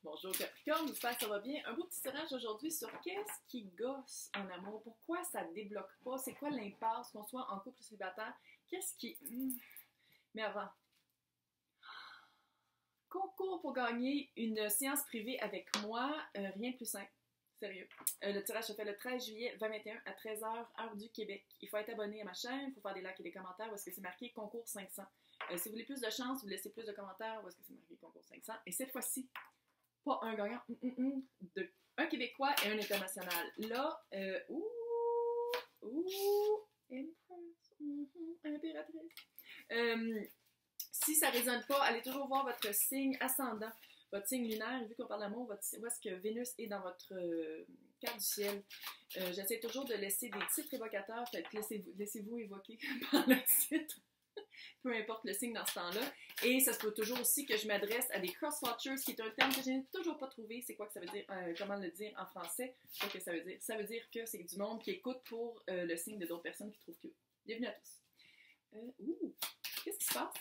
Bonjour Capricorne, j'espère que ça va bien. Un beau petit tirage aujourd'hui sur qu'est-ce qui gosse en amour, pourquoi ça ne débloque pas, c'est quoi l'impasse, qu'on soit en couple ou célibataire, qu'est-ce qui... Mais avant, concours pour gagner une séance privée avec moi, rien de plus simple, sérieux. Le tirage se fait le 13 juillet 2021 à 13h, heure du Québec. Il faut être abonné à ma chaîne, il faut faire des likes et des commentaires où est-ce que c'est marqué concours 500. Si vous voulez plus de chance, vous laissez plus de commentaires où est-ce que c'est marqué concours 500. Et cette fois-ci, pas un gagnant, deux. Un Québécois et un international. Là, impératrice. Si ça ne résonne pas, allez toujours voir votre signe ascendant, votre signe lunaire, vu qu'on parle d'amour, où est-ce que Vénus est dans votre carte du ciel. J'essaie toujours de laisser des titres évocateurs, fait que laissez-vous évoquer par le titre. Peu importe le signe dans ce temps-là. Et ça se peut toujours aussi que je m'adresse à des cross-watchers, qui est un terme que je n'ai toujours pas trouvé. C'est quoi que ça veut dire? Comment le dire en français? Je sais pas ce que ça veut dire. Ça veut dire que c'est du monde qui écoute pour le signe de d'autres personnes qui trouvent que... Bienvenue à tous. Qu'est-ce qui se passe?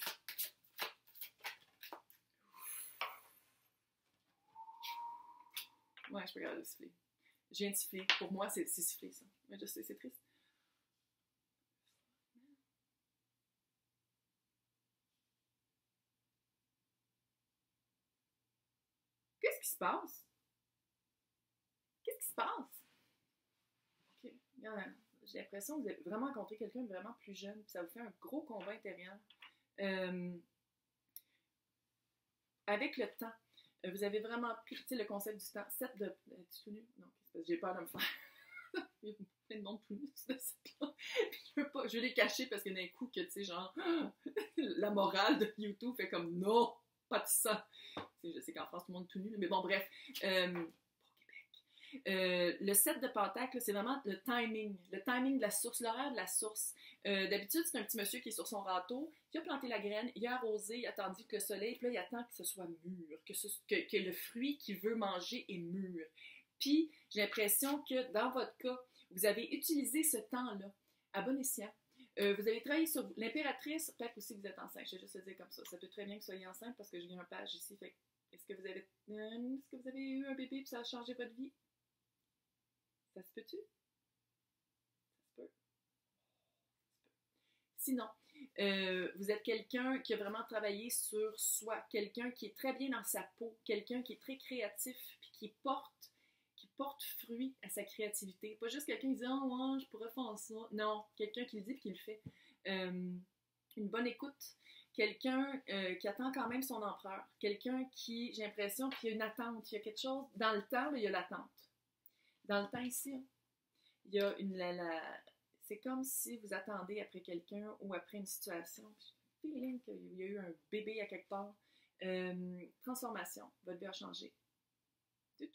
Ouais, je peux regarder le siffler. Je viens de siffler. Pour moi, c'est siffler, ça. Mais je sais, c'est triste. Qu'est-ce qui se passe? Qu'est-ce qui se passe? Ok, j'ai l'impression que vous avez vraiment rencontré quelqu'un de vraiment plus jeune, puis ça vous fait un gros combat intérieur. Avec le temps, vous avez vraiment pris, tu sais, le concept du temps. Tu es tout nu? Non, j'ai peur de me faire. Il y a plein de monde tout nu sur ce set-là. Je veux les cacher parce que d'un coup, que tu sais, genre, la morale de YouTube fait comme non, pas de ça. Je sais qu'en France, tout le monde est tout nu, mais bon, bref. Pour Québec. Le set de Pentacle, c'est vraiment le timing de la source, l'horaire de la source. D'habitude, c'est un petit monsieur qui est sur son râteau, qui a planté la graine, il a arrosé, il a attendu que le soleil, puis là, il attend que ce soit mûr, que le fruit qu'il veut manger est mûr. Puis, j'ai l'impression que dans votre cas, vous avez utilisé ce temps-là à bon escient. Vous avez travaillé sur l'impératrice, peut-être aussi que vous êtes enceinte, je vais juste le dire comme ça. Ça peut très bien que vous soyez enceinte parce que j'ai un page ici. Fait, est-ce que vous avez eu un bébé et ça a changé votre vie? Ça se peut-tu? Ça se peut. Sinon, vous êtes quelqu'un qui a vraiment travaillé sur soi, quelqu'un qui est très bien dans sa peau, quelqu'un qui est très créatif puis qui porte fruit à sa créativité. Pas juste quelqu'un qui dit « Oh, ouais, je pourrais faire ça ». Non, quelqu'un qui le dit et qui le fait. Une bonne écoute. Quelqu'un qui attend quand même son empereur. Quelqu'un qui, j'ai l'impression qu'il y a une attente. Il y a quelque chose. Dans le temps, là, il y a l'attente. Dans le temps ici, hein, il y a c'est comme si vous attendez après quelqu'un ou après une situation. J'ai le feeling qu'il y a eu un bébé à quelque part. Transformation. Votre vie a changé. Tout.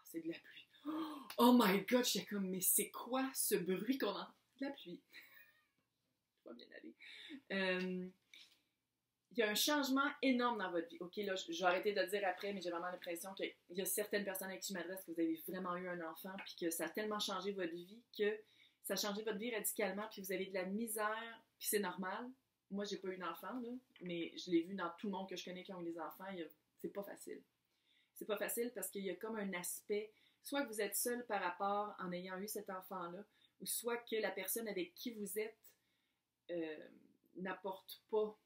C'est de la pluie. Oh my God, j'étais comme, mais c'est quoi ce bruit qu'on entend? De la pluie. Ça va bien aller. Il y a un changement énorme dans votre vie. OK, là, je vais arrêter de le dire après, mais j'ai vraiment l'impression qu'il y a certaines personnes avec qui je m'adresse que vous avez vraiment eu un enfant, puis que ça a tellement changé votre vie, que ça a changé votre vie radicalement, puis vous avez de la misère, puis c'est normal. Moi, j'ai pas eu d'enfant, là, mais je l'ai vu dans tout le monde que je connais qui ont eu des enfants, c'est pas facile. C'est pas facile parce qu'il y a comme un aspect, soit que vous êtes seul par rapport en ayant eu cet enfant-là, ou soit que la personne avec qui vous êtes n'apporte pas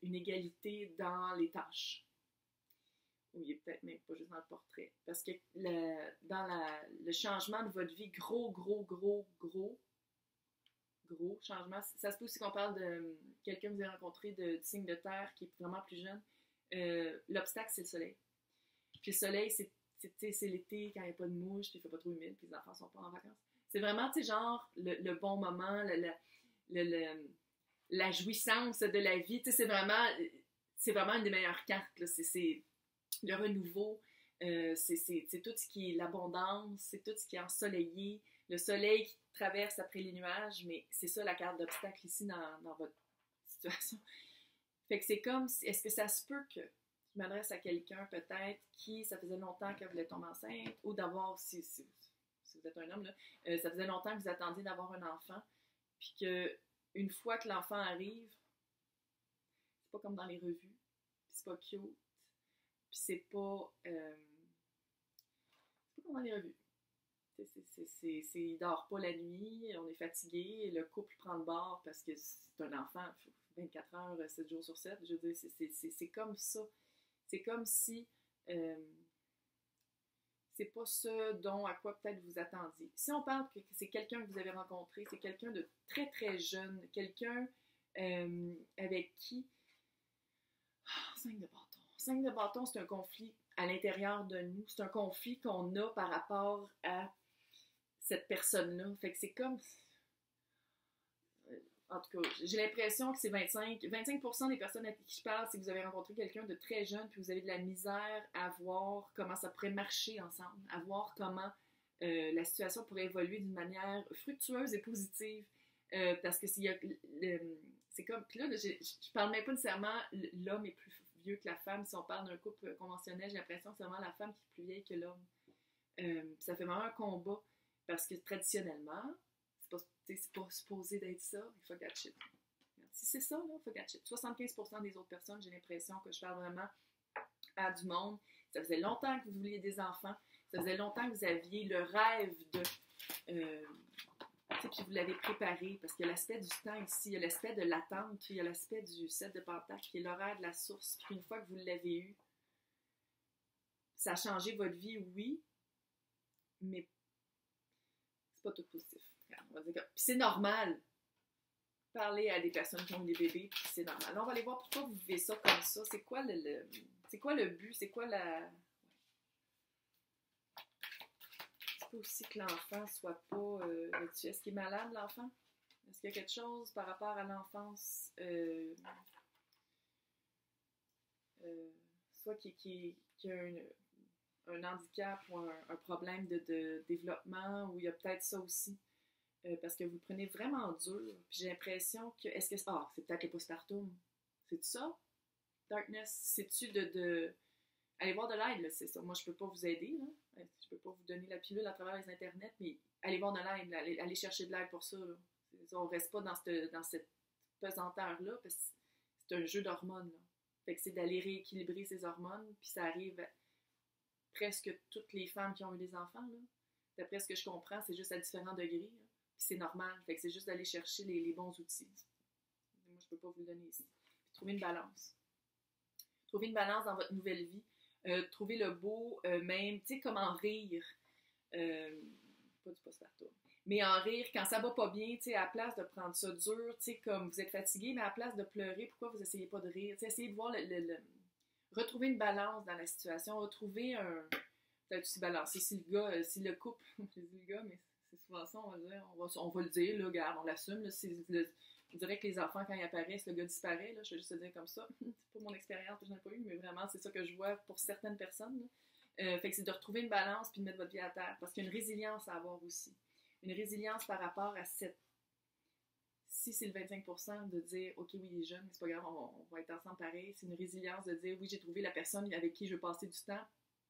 une égalité dans les tâches. Ou il est peut-être même pas juste dans le portrait. Parce que dans le changement de votre vie, gros changement, ça se peut aussi qu'on parle de quelqu'un que vous avez rencontré du signe de terre qui est vraiment plus jeune. L'obstacle, c'est le soleil. Puis le soleil, c'est l'été quand il n'y a pas de mouche, puis il ne fait pas trop humide, puis les enfants ne sont pas en vacances. C'est vraiment, tu sais, genre, le bon moment, la jouissance de la vie. Tu sais, c'est vraiment une des meilleures cartes, là. C'est le renouveau, c'est tout ce qui est l'abondance, c'est tout ce qui est ensoleillé, le soleil qui traverse après les nuages, mais c'est ça la carte d'obstacle ici dans votre situation. Fait que c'est comme, est-ce que ça se peut que je m'adresse à quelqu'un peut-être qui, ça faisait longtemps qu'elle voulait tomber enceinte, ou d'avoir, si vous êtes un homme, là, ça faisait longtemps que vous attendiez d'avoir un enfant, puis que une fois que l'enfant arrive, c'est pas comme dans les revues, c'est pas cute, puis c'est pas comment les revues. Il dort pas la nuit, on est fatigué, le couple prend le bord parce que c'est un enfant, 24 heures, 7 jours sur 7. Je veux dire, c'est comme ça. C'est comme si c'est pas ce dont à quoi peut-être vous attendiez. Si on parle que c'est quelqu'un que vous avez rencontré, c'est quelqu'un de très très jeune, quelqu'un avec qui... 5 de bâton. 5 de bâton, c'est un conflit à l'intérieur de nous. C'est un conflit qu'on a par rapport à cette personne-là. Fait que c'est comme... En tout cas, j'ai l'impression que c'est 25% des personnes à qui je parle, c'est que vous avez rencontré quelqu'un de très jeune, puis vous avez de la misère à voir comment ça pourrait marcher ensemble, à voir comment la situation pourrait évoluer d'une manière fructueuse et positive. Parce que c'est comme... Puis là, je parle même pas nécessairement l'homme est plus vieux que la femme. Si on parle d'un couple conventionnel, j'ai l'impression que c'est vraiment la femme qui est plus vieille que l'homme. Ça fait vraiment un combat. Parce que traditionnellement, c'est pas supposé d'être ça. Il faut that shit. Si c'est ça, il faut that shit. 75% des autres personnes, j'ai l'impression que je parle vraiment à du monde. Ça faisait longtemps que vous vouliez des enfants. Ça faisait longtemps que vous aviez le rêve de... puis vous l'avez préparé. Parce qu'il y a l'aspect du temps ici, il y a l'aspect de l'attente, il y a l'aspect du 7 de Pentacle, qui est l'horaire de la source. Puis une fois que vous l'avez eu, ça a changé votre vie, oui, mais c'est pas tout positif. On va dire que... Puis c'est normal. Parler à des personnes qui ont des bébés, puis c'est normal. Là, on va aller voir pourquoi vous vivez ça comme ça. C'est quoi c'est quoi le but? C'est quoi la... C'est pas aussi que l'enfant soit pas... Est-ce qu'il est malade, l'enfant? Est-ce qu'il y a quelque chose par rapport à l'enfance? Soit qui a un handicap ou un problème de développement, ou il y a peut-être ça aussi. Parce que vous le prenez vraiment dur. Puis j'ai l'impression que... Est-ce que... Ah, c'est peut-être le postpartum. C'est ça? Darkness? C'est-tu de... Allez voir de l'aide, là, c'est ça. Moi, je peux pas vous aider, là. Je peux pas vous donner la pilule à travers les internets, mais allez voir de l'aide, allez chercher de l'aide pour ça, là. On reste pas dans cette pesanteur-là, parce que c'est un jeu d'hormones, là. Fait que c'est d'aller rééquilibrer ces hormones, puis ça arrive à presque toutes les femmes qui ont eu des enfants, là. D'après ce que je comprends, c'est juste à différents degrés, là. Puis c'est normal. Fait que c'est juste d'aller chercher les bons outils. Moi, je peux pas vous le donner ici. Puis trouver une balance. Trouver une balance dans votre nouvelle vie. Trouver le beau, même, tu sais, comment rire. Pas du postpartum. Mais en rire, quand ça va pas bien, tu sais, à la place de prendre ça dur, tu sais, comme vous êtes fatigué, mais à la place de pleurer, pourquoi vous essayez pas de rire? Tu sais, essayez de voir retrouver une balance dans la situation. Retrouver peut-être aussi balancer si le gars, si le couple, je dis le gars, mais c'est souvent ça, on va dire, on va le dire, là, regarde, on l'assume, là, je dirais que les enfants, quand ils apparaissent, le gars disparaît, là, je vais juste te dire comme ça, c'est pas mon expérience, je n'en ai pas eu, mais vraiment, c'est ça que je vois pour certaines personnes, fait que c'est de retrouver une balance puis de mettre votre vie à terre, parce qu'il y a une résilience à avoir aussi, une résilience par rapport à cette, si c'est le 25%, de dire, ok, oui, il est jeune, mais c'est pas grave, on va être ensemble pareil, c'est une résilience de dire, oui, j'ai trouvé la personne avec qui je veux passer du temps,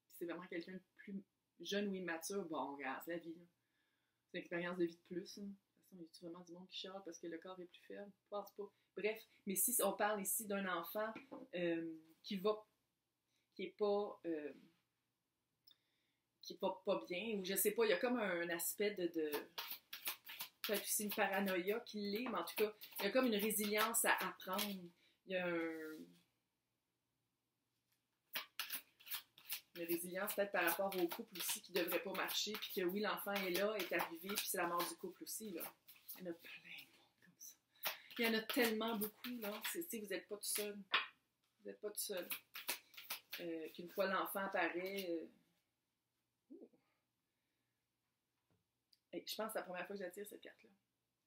puis c'est vraiment quelqu'un de plus jeune ou immature, bon, regarde, c'est la vie, là. C'est une expérience de vie de plus. Hein. De toute façon, y a-tu vraiment du monde qui chiale parce que le corps est plus faible? Je pense pas. Bref, mais si on parle ici d'un enfant qui est pas bien, ou je sais pas, il y a comme un aspect de peut-être aussi une paranoïa qui l'est, mais en tout cas, il y a comme une résilience à apprendre. Il y a une résilience peut-être par rapport au couple aussi qui ne devrait pas marcher, puis que oui, l'enfant est là, est arrivé, puis c'est la mort du couple aussi, là. Il y en a plein de monde comme ça. Il y en a tellement beaucoup, là. Vous n'êtes pas tout seul. Vous n'êtes pas tout seul. Qu'une fois l'enfant apparaît... je pense que c'est la première fois que j'attire cette carte-là.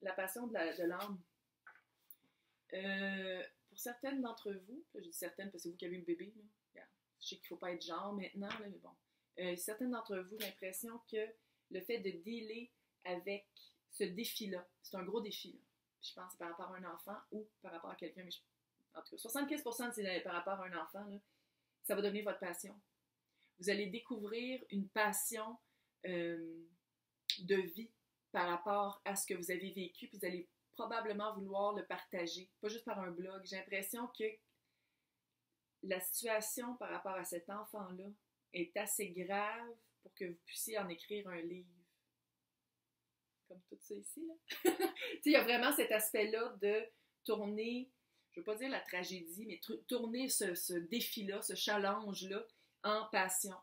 La passion de l'âme. Pour certaines d'entre vous, là, je dis certaines parce que c'est vous qui avez eu le bébé, là. Je sais qu'il ne faut pas être genre maintenant, là, mais bon. Certaines d'entre vous, j'ai l'impression que le fait de dealer avec ce défi-là, c'est un gros défi, là. Je pense que c'est par rapport à un enfant ou par rapport à quelqu'un, mais en tout cas, 75% c'est par rapport à un enfant, là, ça va devenir votre passion. Vous allez découvrir une passion de vie par rapport à ce que vous avez vécu, puis vous allez probablement vouloir le partager, pas juste par un blog. J'ai l'impression que la situation par rapport à cet enfant-là est assez grave pour que vous puissiez en écrire un livre. Comme tout ça ici, là. Il y a vraiment cet aspect-là de tourner, je ne veux pas dire la tragédie, mais tourner ce défi-là, ce challenge-là en passion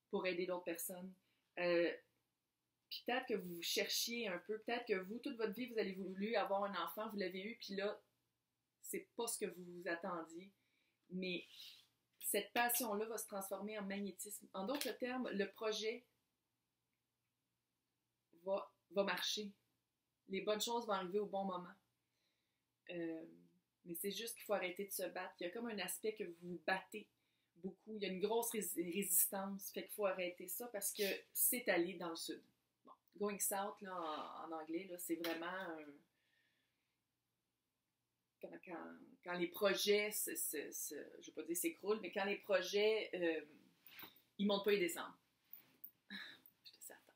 pour aider d'autres personnes. Puis peut-être que vous cherchiez un peu, peut-être que vous, toute votre vie, vous avez voulu avoir un enfant, vous l'avez eu, puis là, c'est pas ce que vous vous attendiez. Mais cette passion-là va se transformer en magnétisme. En d'autres termes, le projet va marcher. Les bonnes choses vont arriver au bon moment. Mais c'est juste qu'il faut arrêter de se battre. Il y a comme un aspect que vous vous battez beaucoup. Il y a une grosse résistance. Fait qu'il faut arrêter ça parce que c'est aller dans le sud. Bon, going south, là, en anglais, là, c'est vraiment... Quand les projets, je ne veux pas dire s'écroulent, mais quand les projets, ils montent pas, ils descendent. J'étais certaine.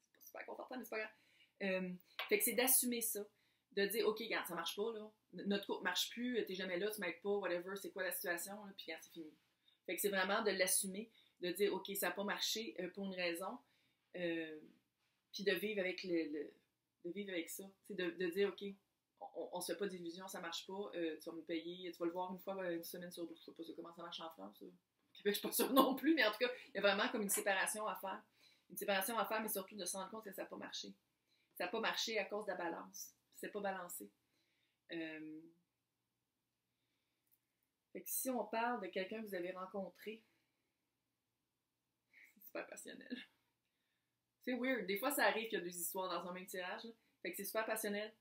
C'est pas super confortable, mais c'est pas grave. Fait que c'est d'assumer ça. De dire, OK, regarde, ça marche pas, là. Notre couple marche plus, t'es jamais là, tu m'aides pas, whatever, c'est quoi la situation, là, puis regarde, c'est fini. Fait que c'est vraiment de l'assumer, de dire, OK, ça n'a pas marché pour une raison, puis de vivre avec de vivre avec ça. C'est de dire, OK, on se fait pas d'illusions, ça marche pas, tu vas me payer, tu vas le voir une fois, une semaine sur deux, je sais pas comment ça marche en France, au Québec, je suis pas sûre non plus, mais en tout cas, il y a vraiment comme une séparation à faire. Une séparation à faire, mais surtout de se rendre compte que ça n'a pas marché. Ça n'a pas marché à cause de la balance. C'est pas balancé. Fait que si on parle de quelqu'un que vous avez rencontré, c'est super passionnel. C'est weird. Des fois, ça arrive qu'il y a deux histoires dans un même tirage. Là. Fait que c'est super passionnel.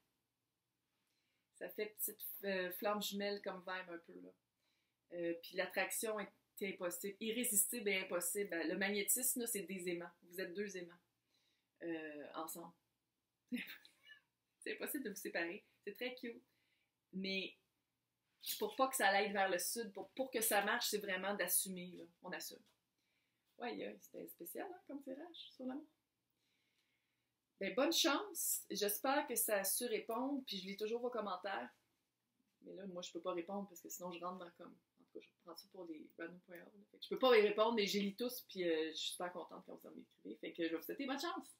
Ça fait petite flamme jumelle comme vibe un peu. Là. Puis l'attraction est impossible. Irrésistible et impossible. Le magnétisme, là, c'est des aimants. Vous êtes deux aimants ensemble. C'est impossible de vous séparer. C'est très cute. Mais pour pas que ça aille vers le sud, pour que ça marche, c'est vraiment d'assumer. Là. On assume. Ouais, c'était spécial hein, comme tirage sur l'amour. Ben, bonne chance. J'espère que ça a su répondre. Puis je lis toujours vos commentaires. Mais là, moi, je peux pas répondre parce que sinon, je rentre dans comme... En tout cas, je prends ça pour des random.org. Je peux pas y répondre, mais je lis tous. Puis je suis super contente quand vous en m'écrivez. Fait que je vais vous souhaiter bonne chance.